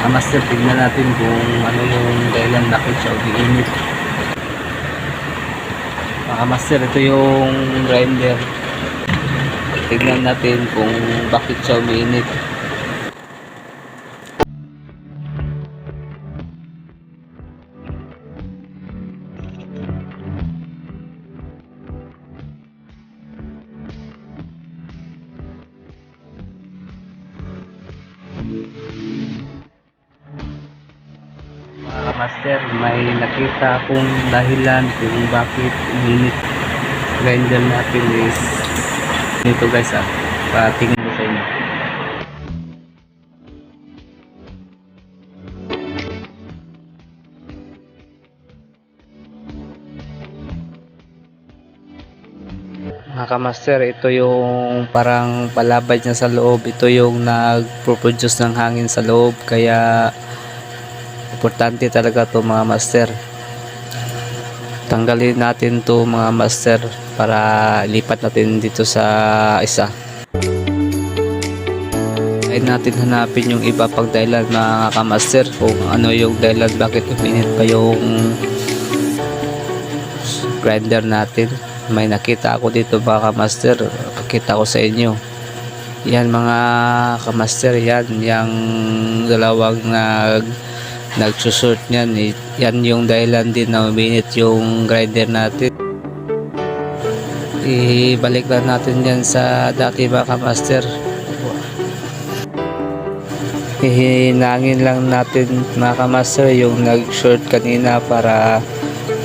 Master, tignan natin kung ano yung dahilan bakit siya umiinit. Master, ito yung grinder. Tignan natin kung bakit siya umiinit. Master, may nakita akong dahilan kung bakit uminit grinder natin is dito guys, patingin ko sa inyo. Mga kamaster, ito yung parang palabad niya sa loob. Ito yung nag-produce ng hangin sa loob, kaya importante talaga to mga master. Tanggalin natin to mga master para lipat natin dito sa isa. Ay natin hanapin yung iba pag dahilan mga kamaster, kung ano yung dahilan bakit uminit pa yung grinder natin. May nakita ako dito mga kamaster, pakita ko sa inyo. Yan mga kamaster, yan yung dalawang nagsusort niyan. Yan yung dahilan din na uminit yung grinder natin. Ibalik lang natin yan sa dati mga kamaster. Hihinangin lang natin mga kamaster yung nag-short kanina para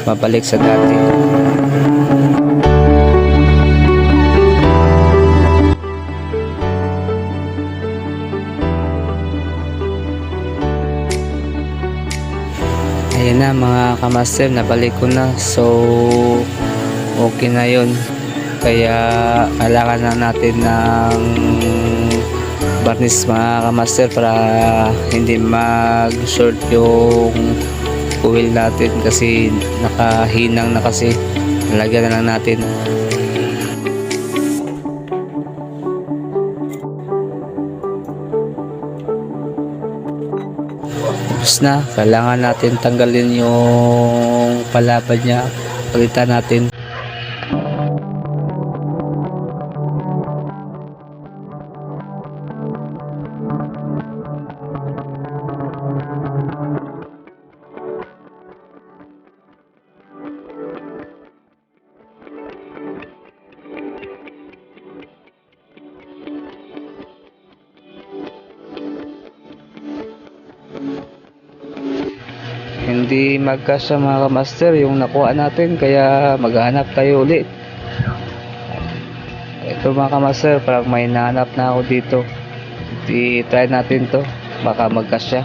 mabalik sa dati. Ayan na mga kamaster, nabalik ko na. So okay na yun. Kaya kailangan na natin ng varnish mga kamaster para hindi mag short yung oil natin, kasi nakahinang na, kasi nalagyan na lang natin. Tapos na, kailangan natin tanggalin yung palabad niya, palitan natin. Hindi magkasya mga kamaster yung nakuha natin, kaya maghanap tayo ulit. Ito mga kamaster, parang may nahanap na ako dito. I-try natin to, baka magkasya.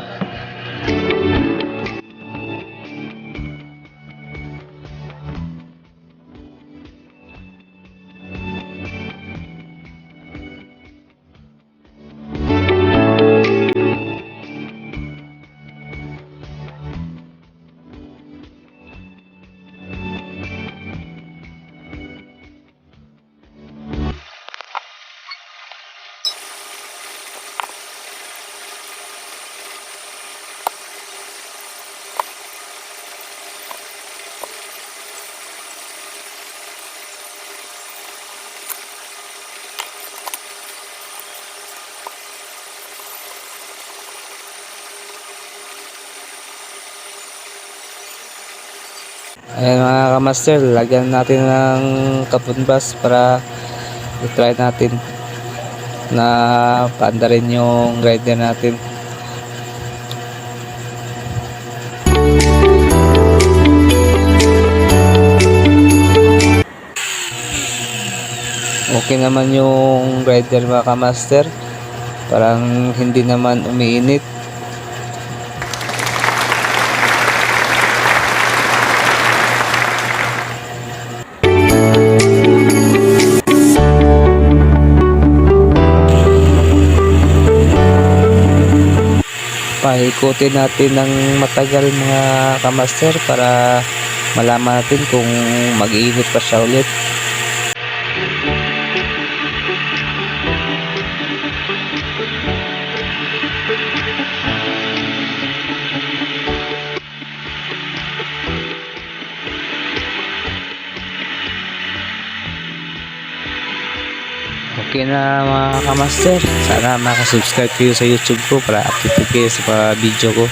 Ayan mga kamaster, lagyan natin ng kapunbas para i-try natin na paanda rin yung grinder natin. Okay naman yung grinder mga kamaster, parang hindi naman umiinit. Paikutin natin ng matagal mga kamaster para malaman natin kung mag-iinit pa siya ulit. Okay na mga kamaster. Sana makasubscribe kayo sa YouTube ko para updated kayo sa video ko.